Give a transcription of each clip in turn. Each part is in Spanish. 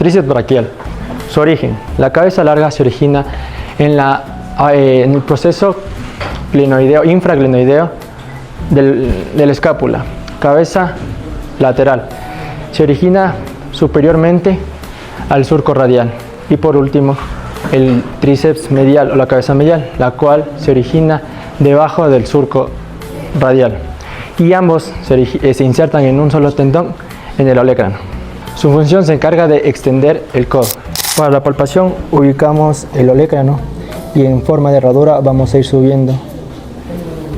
Tríceps braquial. Su origen. La cabeza larga se origina en el proceso infraglenoideo de la escápula. Cabeza lateral. Se origina superiormente al surco radial. Y por último, el tríceps medial o la cabeza medial, la cual se origina debajo del surco radial. Y ambos se insertan en un solo tendón en el olecrano. Su función se encarga de extender el codo. Para la palpación ubicamos el olecrano y en forma de herradura vamos a ir subiendo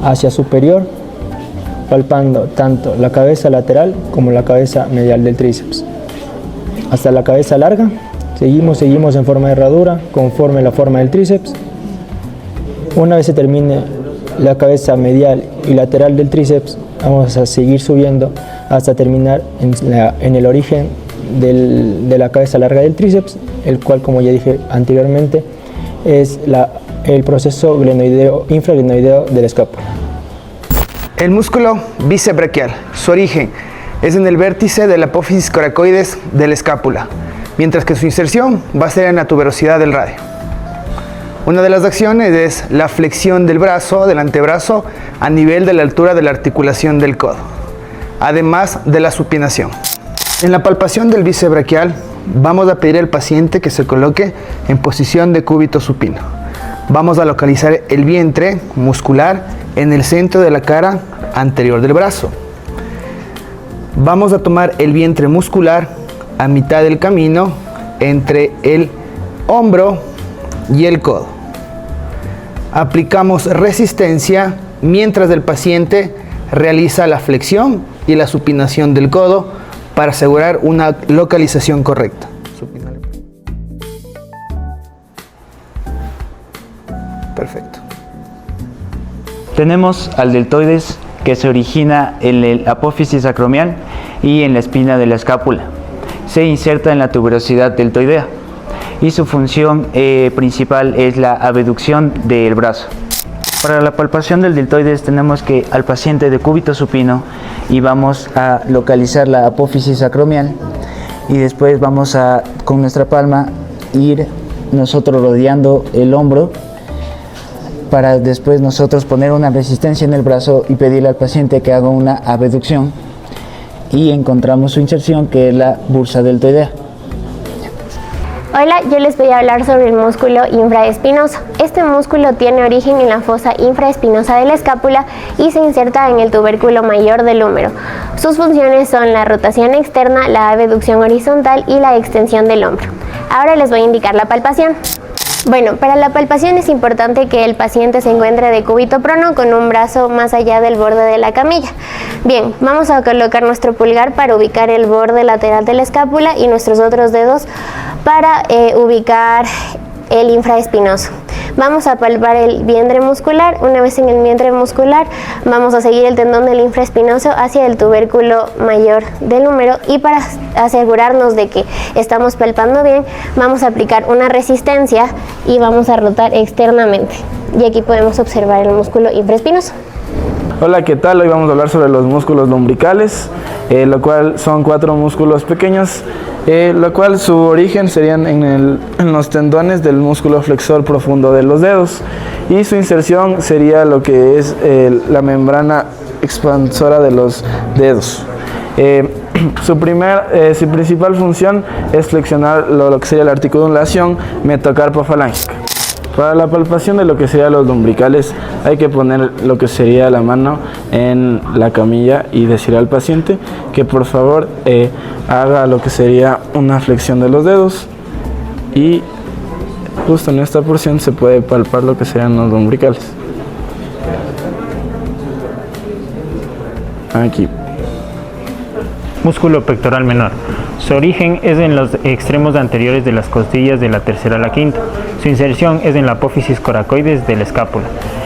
hacia superior, palpando tanto la cabeza lateral como la cabeza medial del tríceps. Hasta la cabeza larga, seguimos en forma de herradura conforme la forma del tríceps. Una vez se termine la cabeza medial y lateral del tríceps, vamos a seguir subiendo hasta terminar en el origen de la cabeza larga del tríceps, el cual, como ya dije anteriormente, es el proceso infraglenoideo de la escápula. El músculo bíceps braquial. Su origen es en el vértice de la apófisis coracoides de la escápula, mientras que su inserción va a ser en la tuberosidad del radio. Una de las acciones es la flexión del brazo, del antebrazo, a nivel de la altura de la articulación del codo, además de la supinación. En la palpación del bíceps braquial, vamos a pedir al paciente que se coloque en posición de cúbito supino. Vamos a localizar el vientre muscular en el centro de la cara anterior del brazo. Vamos a tomar el vientre muscular a mitad del camino entre el hombro y el codo. Aplicamos resistencia mientras el paciente realiza la flexión y la supinación del codo para asegurar una localización correcta. Perfecto. Tenemos al deltoides, que se origina en el apófisis acromial y en la espina de la escápula. Se inserta en la tuberosidad deltoidea y su función principal es la abducción del brazo. Para la palpación del deltoides tenemos que al paciente de cúbito supino y vamos a localizar la apófisis acromial y después vamos a, con nuestra palma, ir nosotros rodeando el hombro para después nosotros poner una resistencia en el brazo y pedirle al paciente que haga una abducción y encontramos su inserción, que es la bursa deltoidea. Hola, yo les voy a hablar sobre el músculo infraespinoso. Este músculo tiene origen en la fosa infraespinosa de la escápula y se inserta en el tubérculo mayor del húmero. Sus funciones son la rotación externa, la abducción horizontal y la extensión del hombro. Ahora les voy a indicar la palpación. Bueno, para la palpación es importante que el paciente se encuentre de cúbito prono con un brazo más allá del borde de la camilla. Bien, vamos a colocar nuestro pulgar para ubicar el borde lateral de la escápula y nuestros otros dedos para ubicar el infraespinoso. Vamos a palpar el vientre muscular. Una vez en el vientre muscular, vamos a seguir el tendón del infraespinoso hacia el tubérculo mayor del húmero y para asegurarnos de que estamos palpando bien, vamos a aplicar una resistencia y vamos a rotar externamente. Y aquí podemos observar el músculo infraespinoso. Hola, ¿qué tal? Hoy vamos a hablar sobre los músculos lumbricales, lo cual son 4 músculos pequeños, lo cual su origen serían en los tendones del músculo flexor profundo de los dedos y su inserción sería lo que es la membrana expansora de los dedos. Su principal función es flexionar lo que sería la articulación metacarpofalángica. Para la palpación de lo que serían los lumbricales hay que poner lo que sería la mano en la camilla y decir al paciente que por favor haga lo que sería una flexión de los dedos y justo en esta porción se puede palpar lo que serían los lumbricales. Aquí. Músculo pectoral menor. Su origen es en los extremos anteriores de las costillas de la tercera a la quinta. Su inserción es en la apófisis coracoides de la escápula.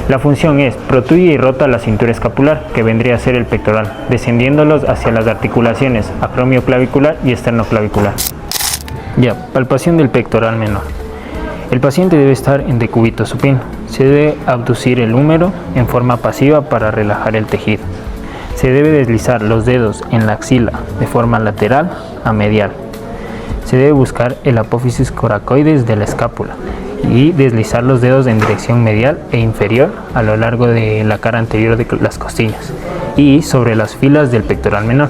La función es protruye y rota la cintura escapular, que vendría a ser el pectoral, descendiéndolos hacia las articulaciones acromioclavicular y esternoclavicular. Ya, palpación del pectoral menor. El paciente debe estar en decúbito supino. Se debe abducir el húmero en forma pasiva para relajar el tejido. Se debe deslizar los dedos en la axila de forma lateral a medial. Se debe buscar el apófisis coracoides de la escápula y deslizar los dedos en dirección medial e inferior a lo largo de la cara anterior de las costillas y sobre las filas del pectoral menor.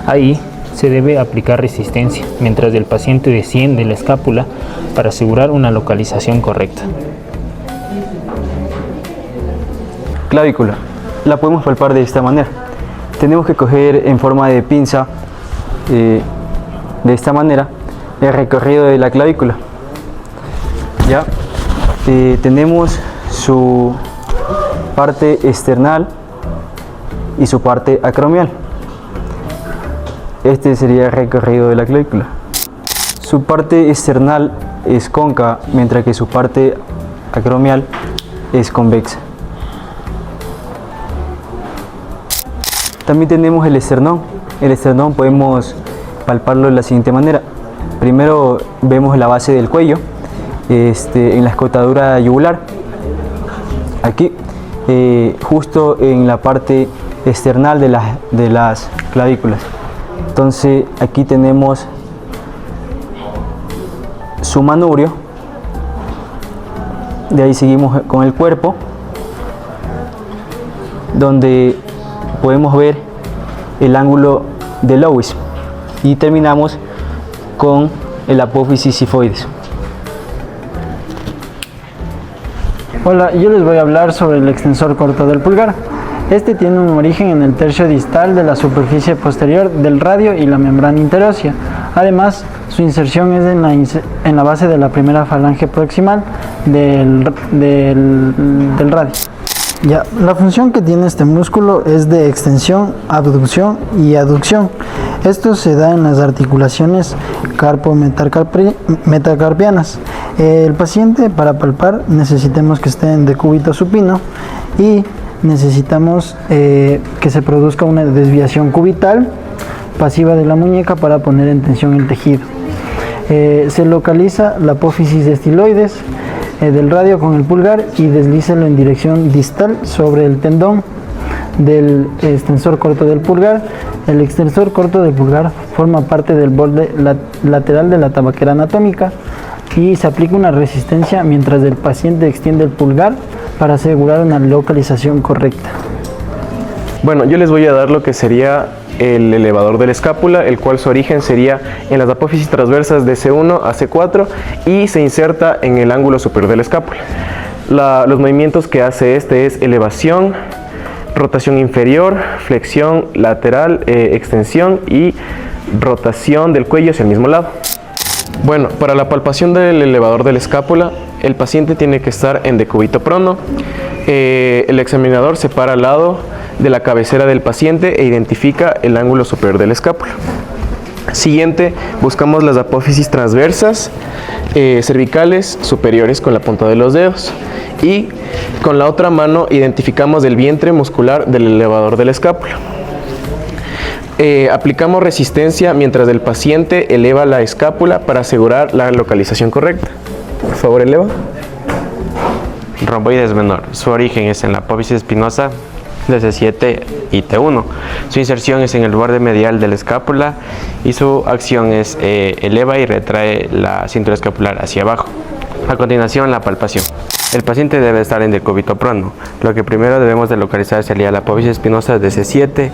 Ahí se debe aplicar resistencia mientras el paciente desciende la escápula para asegurar una localización correcta. Clavícula. La podemos palpar de esta manera. Tenemos que coger en forma de pinza, de esta manera, el recorrido de la clavícula. Ya tenemos su parte external y su parte acromial. Este sería el recorrido de la clavícula. Su parte external es cóncava, mientras que su parte acromial es convexa. También tenemos el esternón. El esternón podemos palparlo de la siguiente manera. Primero vemos la base del cuello, en la escotadura yugular, aquí, justo en la parte external de las clavículas. Entonces aquí tenemos su manubrio, de ahí seguimos con el cuerpo, donde podemos ver el ángulo de Lewis y terminamos con el apófisis sifoides. Hola, yo les voy a hablar sobre el extensor corto del pulgar. Este tiene un origen en el tercio distal de la superficie posterior del radio y la membrana interósea. Además, su inserción es en la base de la primera falange proximal del radio. Ya, la función que tiene este músculo es de extensión, abducción y aducción. Esto se da en las articulaciones carpo-metacarpianas. El paciente, para palpar, necesitamos que esté en decúbito supino y necesitamos que se produzca una desviación cubital pasiva de la muñeca para poner en tensión el tejido. Se localiza la apófisis estiloides del radio con el pulgar y deslícelo en dirección distal sobre el tendón del extensor corto del pulgar. El extensor corto del pulgar forma parte del borde lateral de la tabaquera anatómica y se aplica una resistencia mientras el paciente extiende el pulgar para asegurar una localización correcta. Bueno, yo les voy a dar lo que sería el elevador de la escápula, el cual su origen sería en las apófisis transversas de C1 a C4 y se inserta en el ángulo superior de la escápula. Los movimientos que hace este es elevación, rotación inferior, flexión lateral, extensión y rotación del cuello hacia el mismo lado. Bueno, para la palpación del elevador de la escápula, el paciente tiene que estar en decúbito prono. El examinador se para al lado de la cabecera del paciente e identifica el ángulo superior de la escápula. Siguiente, buscamos las apófisis transversas, cervicales superiores con la punta de los dedos y con la otra mano identificamos el vientre muscular del elevador de la escápula. Aplicamos resistencia mientras el paciente eleva la escápula para asegurar la localización correcta. Por favor, eleva. Romboides menor. Su origen es en la apófisis espinosa de C7 y T1. Su inserción es en el borde medial de la escápula y su acción es eleva y retrae la cintura escapular hacia abajo. A continuación, la palpación. El paciente debe estar en decúbito prono. Lo que primero debemos de localizar sería la apófisis espinosa de C7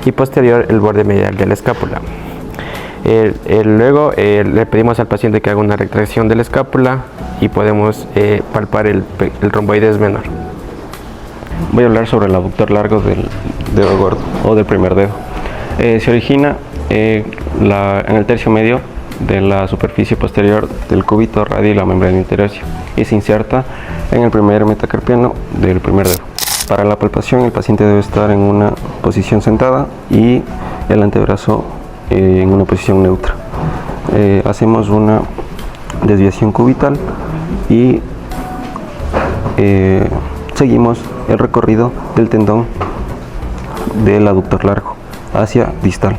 y posterior el borde medial de la escápula. Luego le pedimos al paciente que haga una retracción de la escápula y podemos palpar el romboides menor. Voy a hablar sobre el aductor largo del dedo gordo o del primer dedo. Se origina en el tercio medio de la superficie posterior del cúbito radio y la membrana interósea y se inserta en el primer metacarpiano del primer dedo. Para la palpación, el paciente debe estar en una posición sentada y el antebrazo en una posición neutra. Hacemos una desviación cubital y seguimos el recorrido del tendón del aductor largo hacia distal.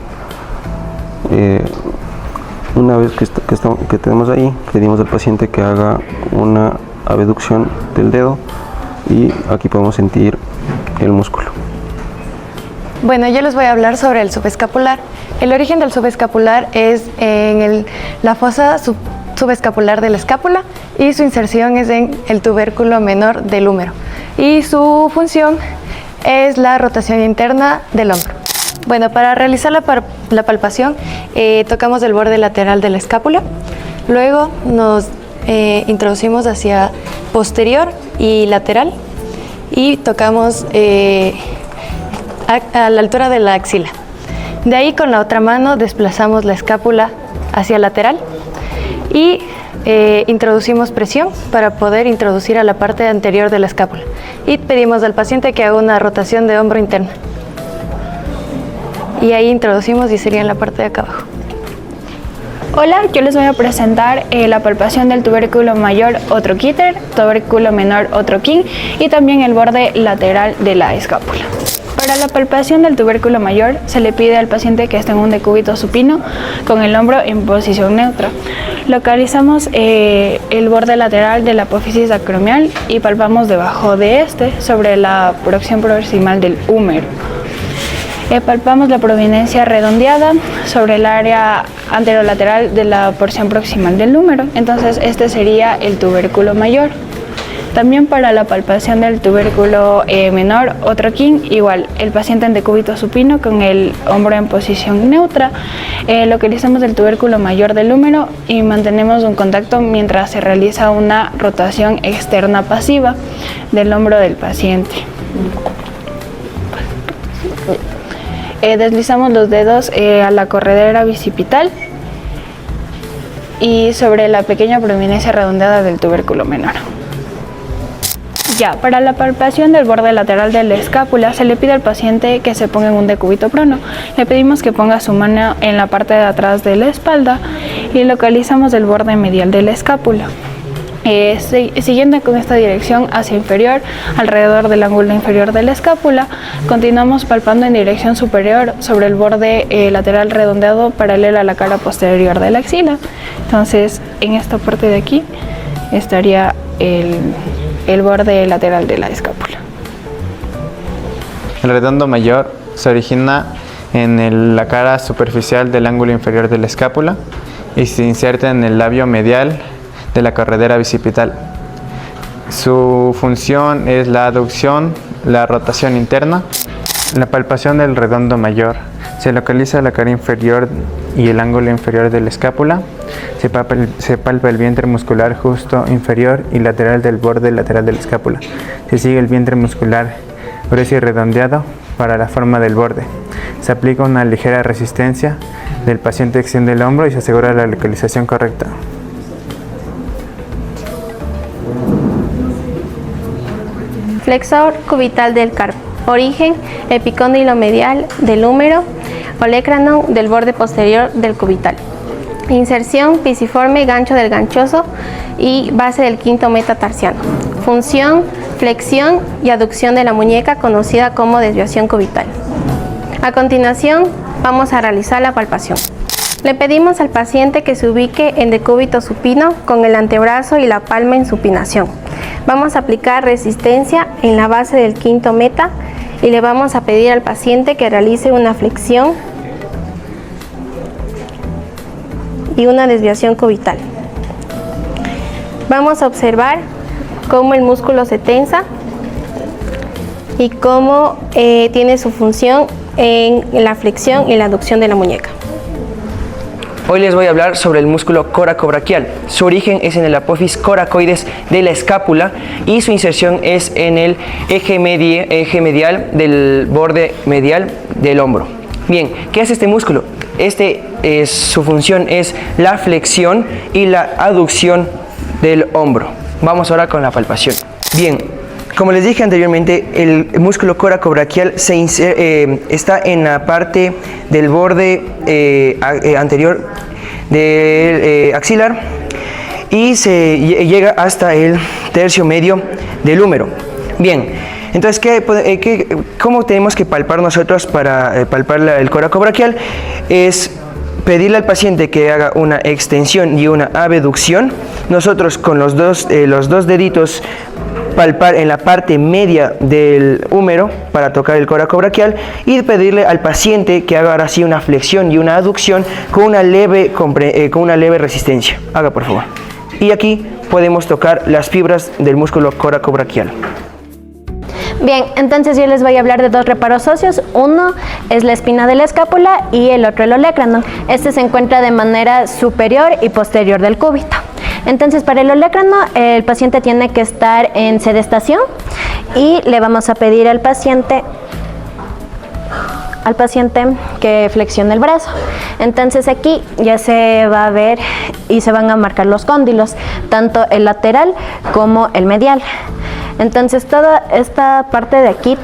Una vez que tenemos ahí, pedimos al paciente que haga una abducción del dedo y aquí podemos sentir el músculo. Bueno, yo les voy a hablar sobre el subescapular. El origen del subescapular es en la fosa subescapular de la escápula y su inserción es en el tubérculo menor del húmero. Y su función es la rotación interna del hombro. Bueno, para realizar la palpación tocamos el borde lateral de la escápula, luego nos introducimos hacia posterior y lateral y tocamos a la altura de la axila. De ahí con la otra mano desplazamos la escápula hacia lateral y introducimos presión para poder introducir a la parte anterior de la escápula y pedimos al paciente que haga una rotación de hombro interna y ahí introducimos y sería en la parte de acá abajo. Hola, yo les voy a presentar la palpación del tubérculo mayor o troquíter, tubérculo menor o troquín y también el borde lateral de la escápula. Para la palpación del tubérculo mayor se le pide al paciente que esté en un decúbito supino con el hombro en posición neutra. Localizamos el borde lateral de la apófisis acromial y palpamos debajo de este sobre la porción proximal del húmero. Palpamos la prominencia redondeada sobre el área anterolateral de la porción proximal del húmero, entonces este sería el tubérculo mayor. También para la palpación del tubérculo menor o troquín, igual, el paciente en decúbito supino con el hombro en posición neutra, localizamos el tubérculo mayor del húmero y mantenemos un contacto mientras se realiza una rotación externa pasiva del hombro del paciente. Deslizamos los dedos a la corredera bicipital y sobre la pequeña prominencia redondeada del tubérculo menor. Ya, para la palpación del borde lateral de la escápula se le pide al paciente que se ponga en un decúbito prono. Le pedimos que ponga su mano en la parte de atrás de la espalda y localizamos el borde medial de la escápula. Siguiendo con esta dirección hacia inferior, alrededor del ángulo inferior de la escápula, continuamos palpando en dirección superior sobre el borde lateral redondeado paralelo a la cara posterior de la axila. Entonces, en esta parte de aquí estaría el borde lateral de la escápula. El redondo mayor se origina en la cara superficial del ángulo inferior de la escápula y se inserta en el labio medial de la corredera bicipital. Su función es la aducción, la rotación interna. La palpación del redondo mayor se localiza la cara inferior y el ángulo inferior de la escápula. Se palpa el vientre muscular justo inferior y lateral del borde lateral de la escápula. Se sigue el vientre muscular grueso y redondeado para la forma del borde. Se aplica una ligera resistencia del paciente, extiende el hombro y se asegura la localización correcta. Flexor cubital del carpo. Origen, epicóndilo medial del húmero, olecranon del borde posterior del cubital. Inserción, pisiforme, gancho del ganchoso y base del quinto metatarsiano. Función, flexión y aducción de la muñeca conocida como desviación cubital. A continuación, vamos a realizar la palpación. Le pedimos al paciente que se ubique en decúbito supino con el antebrazo y la palma en supinación. Vamos a aplicar resistencia en la base del quinto meta y le vamos a pedir al paciente que realice una flexión y una desviación cubital. Vamos a observar cómo el músculo se tensa y cómo tiene su función en la flexión y la aducción de la muñeca. Hoy les voy a hablar sobre el músculo coracobraquial. Su origen es en el apófisis coracoides de la escápula y su inserción es en el eje medial del borde medial del hombro. Bien, ¿qué hace este músculo? Su función es la flexión y la aducción del hombro. Vamos ahora con la palpación. Bien, como les dije anteriormente, el músculo coracobraquial está en la parte del borde anterior del axilar y se llega hasta el tercio medio del húmero. Bien, entonces, ¿cómo tenemos que palpar nosotros para palpar el coracobraquial? Es pedirle al paciente que haga una extensión y una abducción. Nosotros con los dos deditos palpar en la parte media del húmero para tocar el coracobraquial y pedirle al paciente que haga ahora sí una flexión y una aducción con una leve resistencia. Haga por favor. Y aquí podemos tocar las fibras del músculo coracobraquial. Bien, entonces yo les voy a hablar de dos reparos óseos. Uno es la espina de la escápula y el otro el olecranon. Este se encuentra de manera superior y posterior del cúbito. Entonces para el olecranon el paciente tiene que estar en sedestación y le vamos a pedir al paciente que flexione el brazo. Entonces aquí ya se va a ver y se van a marcar los cóndilos, tanto el lateral como el medial. Entonces toda esta parte de aquí,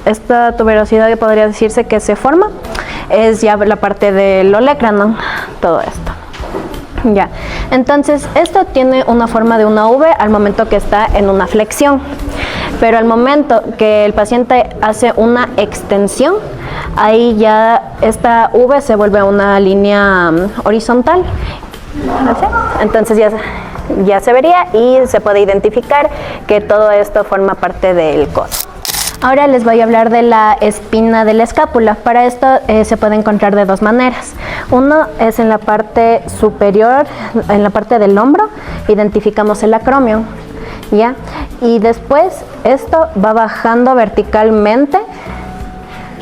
esta tuberosidad podría decirse que se forma, es ya la parte del olecranon, todo esto. Ya, entonces esto tiene una forma de una V al momento que está en una flexión, pero al momento que el paciente hace una extensión, ahí ya esta V se vuelve una línea horizontal. Entonces ya se vería y se puede identificar que todo esto forma parte del codo. Ahora les voy a hablar de la espina de la escápula. Para esto se puede encontrar de dos maneras. Uno es en la parte superior, en la parte del hombro, identificamos el acromion, ¿ya? Y después esto va bajando verticalmente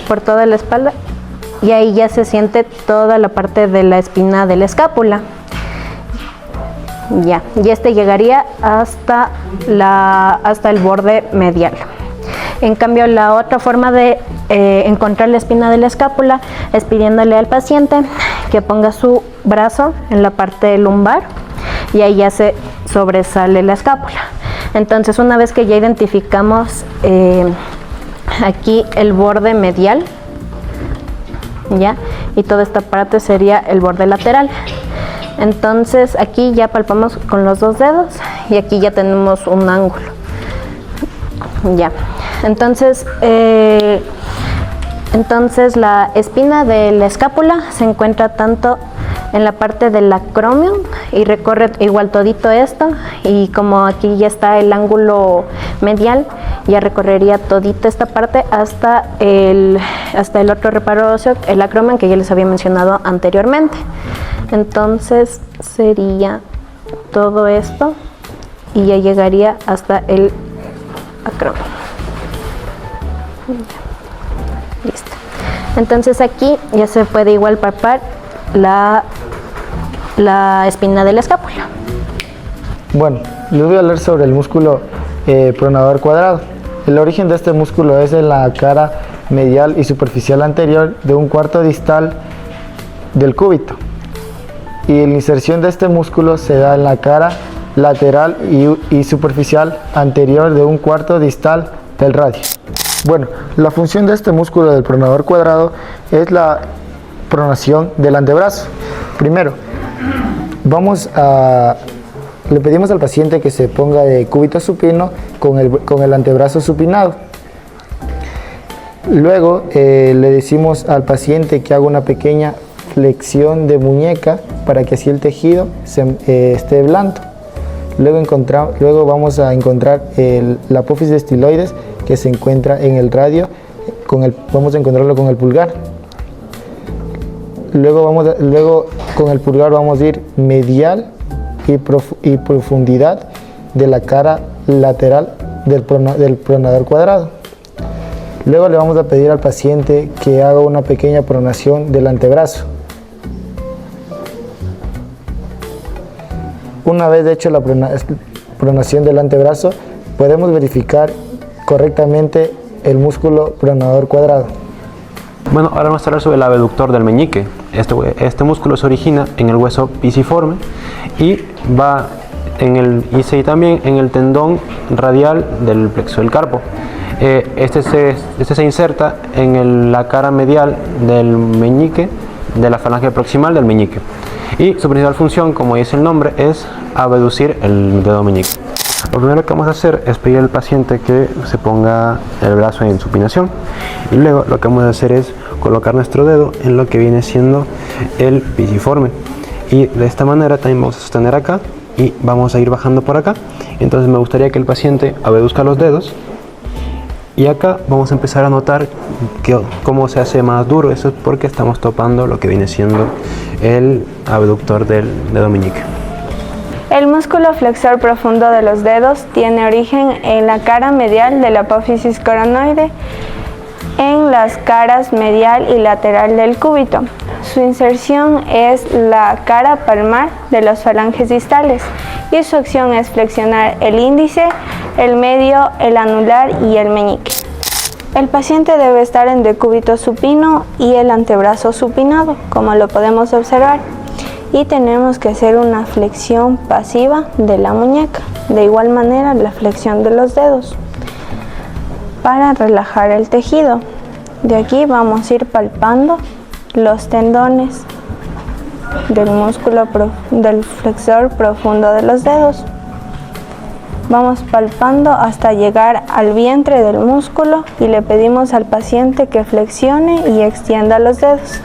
por toda la espalda y ahí ya se siente toda la parte de la espina de la escápula. Ya, y este llegaría hasta el borde medial. En cambio, la otra forma de encontrar la espina de la escápula es pidiéndole al paciente que ponga su brazo en la parte lumbar y ahí ya se sobresale la escápula. Entonces, una vez que ya identificamos aquí el borde medial, ¿ya? Y toda esta parte sería el borde lateral. Entonces aquí ya palpamos con los dos dedos y aquí ya tenemos un ángulo. Ya. Entonces la espina de la escápula se encuentra tanto en la parte del acromion y recorre igual todito esto, y como aquí ya está el ángulo medial, ya recorrería todita esta parte hasta el otro reparo óseo, el acromion, que ya les había mencionado anteriormente. Entonces sería todo esto y ya llegaría hasta el acromion. Listo. Entonces aquí ya se puede igual palpar la espina de la escápula. Bueno, les voy a hablar sobre el músculo pronador cuadrado. El origen de este músculo es en la cara medial y superficial anterior de un cuarto distal del cúbito. Y la inserción de este músculo se da en la cara lateral y superficial anterior de un cuarto distal del radio. Bueno, la función de este músculo del pronador cuadrado es la pronación del antebrazo. Primero, le pedimos al paciente que se ponga de cúbito supino con el antebrazo supinado. Luego le decimos al paciente que haga una pequeña flexión de muñeca para que así el tejido esté blando. Luego vamos a encontrar la apófisis de estiloides, que se encuentra en el radio, vamos a encontrarlo con el pulgar. Luego con el pulgar vamos a ir medial y profundidad de la cara lateral del pronador cuadrado. Luego le vamos a pedir al paciente que haga una pequeña pronación del antebrazo. Una vez hecho la pronación del antebrazo, podemos verificar correctamente el músculo pronador cuadrado. Bueno, ahora vamos a hablar sobre el abductor del meñique. Este músculo se origina en el hueso pisiforme y también en el tendón radial del plexo del carpo. Este se inserta en la cara medial del meñique, de la falange proximal del meñique. Y su principal función, como dice el nombre, es abducir el dedo meñique. Lo primero que vamos a hacer es pedir al paciente que se ponga el brazo en supinación, y luego lo que vamos a hacer es colocar nuestro dedo en lo que viene siendo el pisiforme, y de esta manera también vamos a sostener acá y vamos a ir bajando por acá Entonces me gustaría que el paciente abduzca los dedos y acá vamos a empezar a notar cómo se hace más duro. Eso es porque estamos topando lo que viene siendo el abductor del dedo meñique. El músculo flexor profundo de los dedos tiene origen en la cara medial de la apófisis coronoide, en las caras medial y lateral del cúbito. Su inserción es la cara palmar de los falanges distales y su acción es flexionar el índice, el medio, el anular y el meñique. El paciente debe estar en decúbito supino y el antebrazo supinado, como lo podemos observar. Y tenemos que hacer una flexión pasiva de la muñeca. De igual manera, la flexión de los dedos para relajar el tejido. De aquí vamos a ir palpando los tendones del músculo del flexor profundo de los dedos. Vamos palpando hasta llegar al vientre del músculo y le pedimos al paciente que flexione y extienda los dedos.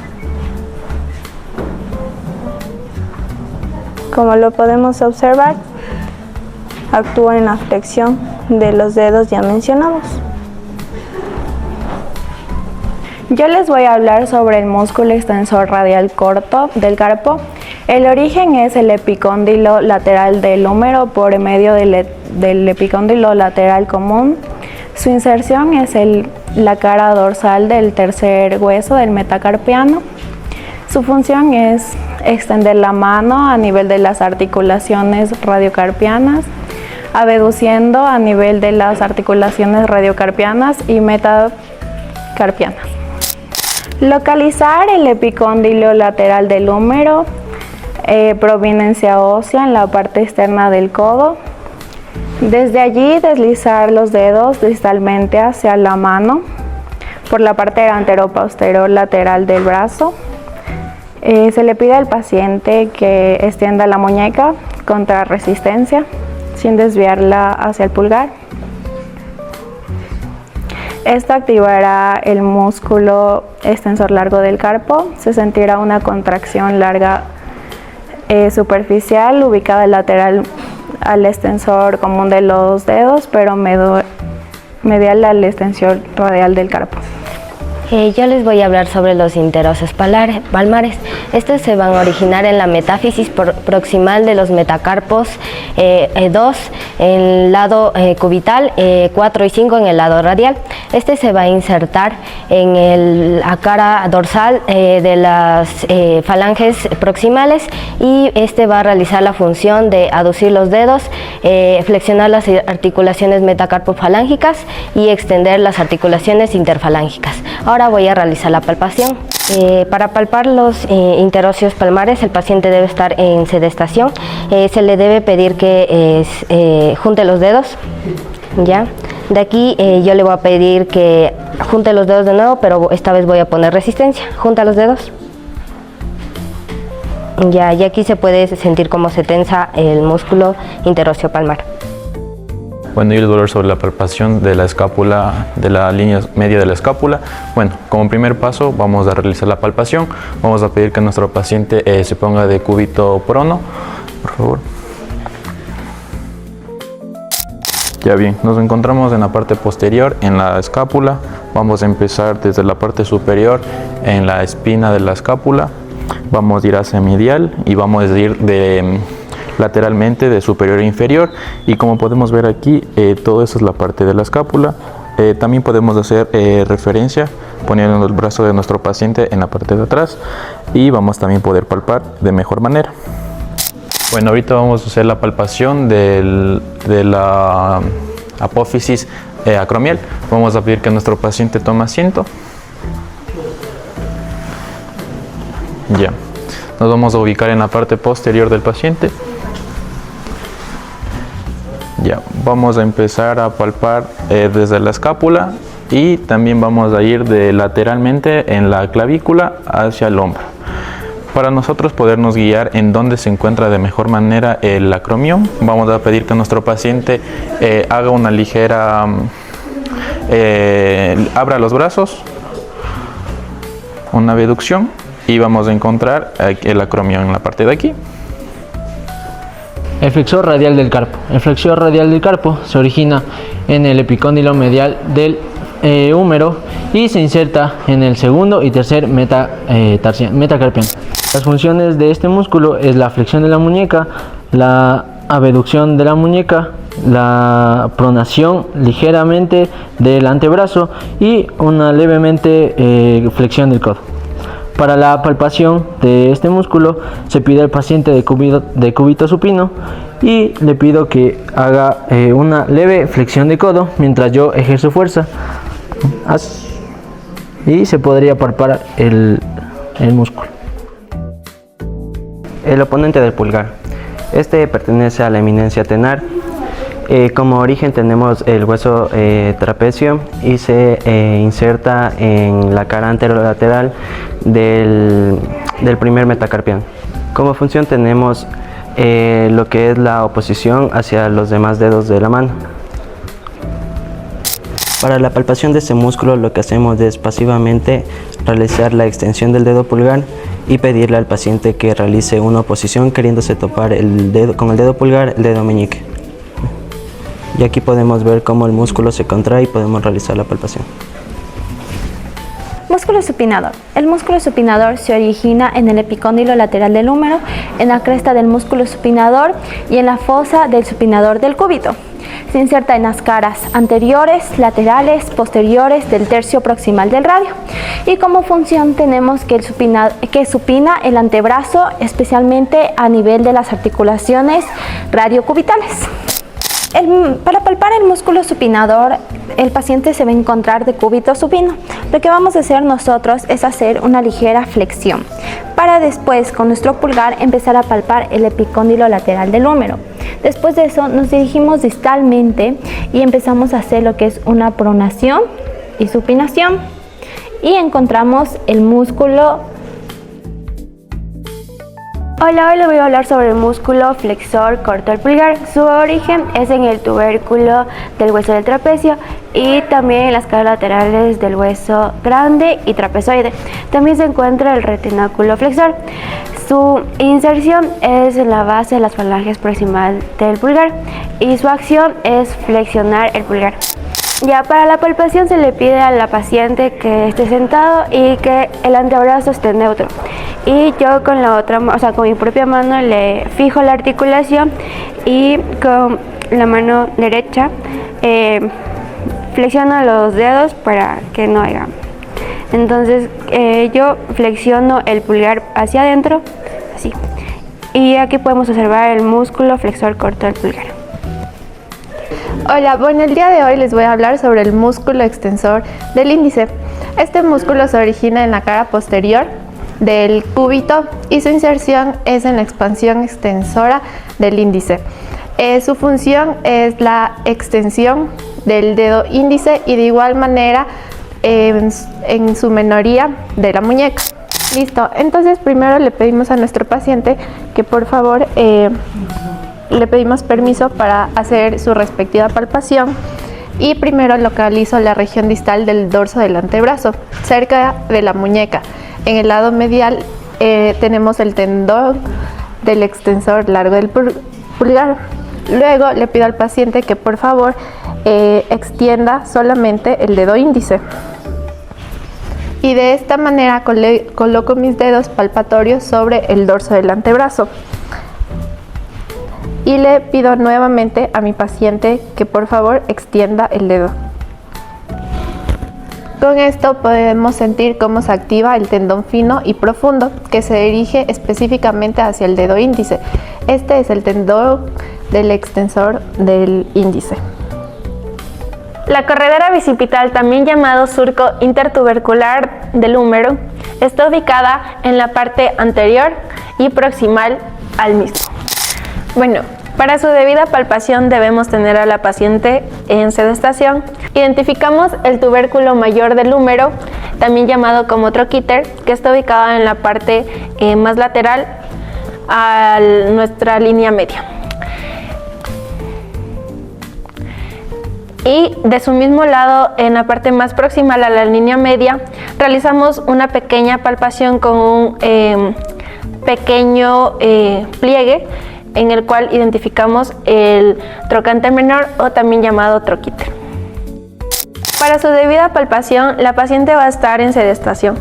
Como lo podemos observar, actúa en la flexión de los dedos ya mencionados. Yo les voy a hablar sobre el músculo extensor radial corto del carpo. El origen es el epicóndilo lateral del húmero por medio del epicóndilo lateral común. Su inserción es la cara dorsal del tercer hueso del metacarpiano. Su función es extender la mano a nivel de las articulaciones radiocarpianas, abduciendo a nivel de las articulaciones radiocarpianas y metacarpianas. Localizar el epicóndilo lateral del húmero, prominencia ósea en la parte externa del codo. Desde allí deslizar los dedos distalmente hacia la mano por la parte anteroposterior lateral del brazo. Se le pide al paciente que extienda la muñeca contra resistencia sin desviarla hacia el pulgar. Esto activará el músculo extensor largo del carpo. Se sentirá una contracción larga superficial ubicada lateral al extensor común de los dedos, pero medial al extensor radial del carpo. Yo les voy a hablar sobre los interosseos palmares. Estos se van a originar en la metáfisis proximal de los metacarpos 2 en el lado cubital, 4 y 5 en el lado radial. Este se va a insertar en la cara dorsal de las falanges proximales y este va a realizar la función de aducir los dedos, flexionar las articulaciones metacarpofalángicas y extender las articulaciones interfalángicas. Ahora voy a realizar la palpación. Para palpar los interóseos palmares, el paciente debe estar en sedestación. Se le debe pedir que junte los dedos. ¿Ya? De aquí yo le voy a pedir que junte los dedos de nuevo, pero esta vez voy a poner resistencia. Junta los dedos. Ya, y aquí se puede sentir cómo se tensa el músculo interóseo palmar. Bueno, yo les voy a hablar sobre la palpación de la escápula, de la línea media de la escápula. Bueno, como primer paso vamos a realizar la palpación. Vamos a pedir que nuestro paciente se ponga de cúbito prono, por favor. Ya bien, nos encontramos en la parte posterior, en la escápula. Vamos a empezar desde la parte superior, en la espina de la escápula. Vamos a ir hacia medial y vamos a ir lateralmente de superior a inferior, y como podemos ver aquí, todo eso es la parte de la escápula. También podemos hacer referencia poniendo el brazo de nuestro paciente en la parte de atrás y vamos también a poder palpar de mejor manera. Bueno, ahorita vamos a hacer la palpación de la apófisis acromial. Vamos a pedir que nuestro paciente tome asiento. Ya, nos vamos a ubicar en la parte posterior del paciente. Ya, vamos a empezar a palpar desde la escápula y también vamos a ir lateralmente en la clavícula hacia el hombro. Para nosotros podernos guiar en dónde se encuentra de mejor manera el acromión, vamos a pedir que nuestro paciente haga una ligera, abra los brazos, una abducción, y vamos a encontrar el acromión en la parte de aquí. El flexor radial del carpo. El flexor radial del carpo se origina en el epicóndilo medial del húmero y se inserta en el segundo y tercer metacarpiano. Las funciones de este músculo es la flexión de la muñeca, la abducción de la muñeca, la pronación ligeramente del antebrazo y una levemente flexión del codo. Para la palpación de este músculo se pide al paciente de cúbito supino y le pido que haga una leve flexión de codo mientras yo ejerzo fuerza. Y se podría palpar el músculo. El oponente del pulgar. Este pertenece a la eminencia tenar. Como origen tenemos el hueso trapecio y se inserta en la cara anterolateral del primer metacarpiano. Como función tenemos lo que es la oposición hacia los demás dedos de la mano. Para la palpación de este músculo lo que hacemos es pasivamente realizar la extensión del dedo pulgar y pedirle al paciente que realice una oposición queriéndose topar con el dedo pulgar el dedo meñique. Y aquí podemos ver cómo el músculo se contrae y podemos realizar la palpación. Músculo supinador. El músculo supinador se origina en el epicóndilo lateral del húmero, en la cresta del músculo supinador y en la fosa del supinador del cúbito. Se inserta en las caras anteriores, laterales, posteriores del tercio proximal del radio. Y como función tenemos que supina el antebrazo, especialmente a nivel de las articulaciones radiocubitales. Para palpar el músculo supinador, el paciente se va a encontrar de cúbito supino. Lo que vamos a hacer nosotros es hacer una ligera flexión, para después con nuestro pulgar empezar a palpar el epicóndilo lateral del húmero. Después de eso nos dirigimos distalmente y empezamos a hacer lo que es una pronación y supinación. Y encontramos el músculo. Hola, hoy les voy a hablar sobre el músculo flexor corto del pulgar. Su origen es en el tubérculo del hueso del trapecio y también en las caras laterales del hueso grande y trapezoide. También se encuentra el retináculo flexor. Su inserción es en la base de las falanges proximal del pulgar y su acción es flexionar el pulgar. Ya para la palpación se le pide a la paciente que esté sentado y que el antebrazo esté neutro. Y yo con la otra, con mi propia mano le fijo la articulación y con la mano derecha flexiono los dedos para que no haya. Entonces yo flexiono el pulgar hacia adentro, así. Y aquí podemos observar el músculo flexor corto del pulgar. Hola, bueno, el día de hoy les voy a hablar sobre el músculo extensor del índice. Este músculo se origina en la cara posterior del cúbito y su inserción es en la expansión extensora del índice. Su función es la extensión del dedo índice y de igual manera en su menoría de la muñeca. Listo, entonces primero le pedimos a nuestro paciente que por favor le pedimos permiso para hacer su respectiva palpación y primero localizo la región distal del dorso del antebrazo, cerca de la muñeca. En el lado medial tenemos el tendón del extensor largo del pulgar. Luego le pido al paciente que por favor extienda solamente el dedo índice. Y de esta manera coloco mis dedos palpatorios sobre el dorso del antebrazo. Y le pido nuevamente a mi paciente que por favor extienda el dedo. Con esto podemos sentir cómo se activa el tendón fino y profundo que se dirige específicamente hacia el dedo índice. Este es el tendón del extensor del índice. La corredera bicipital, también llamado surco intertubercular del húmero, está ubicada en la parte anterior y proximal al mismo. Bueno, para su debida palpación debemos tener a la paciente en sedestación. Identificamos el tubérculo mayor del húmero, también llamado como troquíter, que está ubicado en la parte más lateral a nuestra línea media. Y de su mismo lado, en la parte más proximal a la línea media, realizamos una pequeña palpación con un pequeño pliegue en el cual identificamos el trocánter menor o también llamado troquíter. Para su debida palpación, la paciente va a estar en sedestación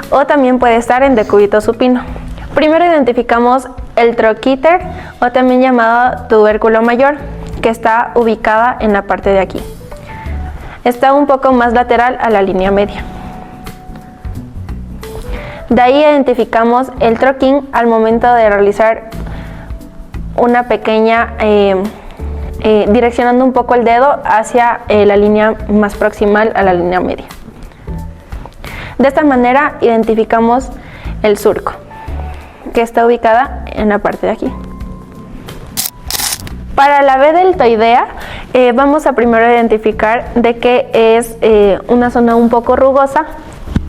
o también puede estar en decúbito supino. Primero identificamos el troquíter o también llamado tubérculo mayor, que está ubicada en la parte de aquí. Está un poco más lateral a la línea media. De ahí identificamos el troquín al momento de realizar una pequeña, direccionando un poco el dedo hacia la línea más proximal a la línea media. De esta manera identificamos el surco, que está ubicada en la parte de aquí. Para la B deltoidea vamos a primero identificar de que es una zona un poco rugosa,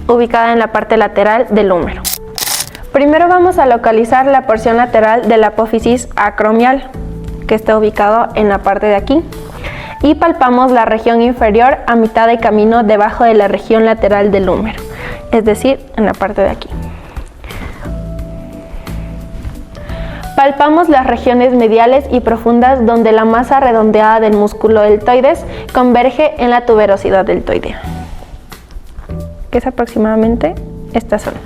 ubicada en la parte lateral del húmero. Primero vamos a localizar la porción lateral de la apófisis acromial, que está ubicado en la parte de aquí, y palpamos la región inferior a mitad de camino debajo de la región lateral del húmero, es decir, en la parte de aquí. Palpamos las regiones mediales y profundas donde la masa redondeada del músculo deltoides converge en la tuberosidad deltoidea, que es aproximadamente esta zona.